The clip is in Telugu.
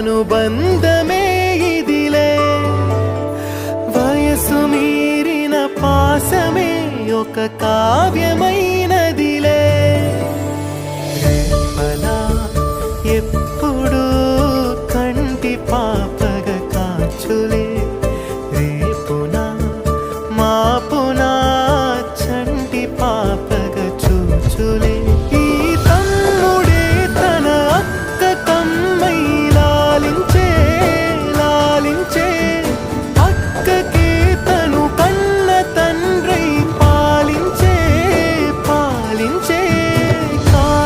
అనుబంధమే ఇదిలే వయసు మీరిన పాసమే ఒక కావ్యమైనదిలే రేపలా ఎప్పుడు కంటి పాప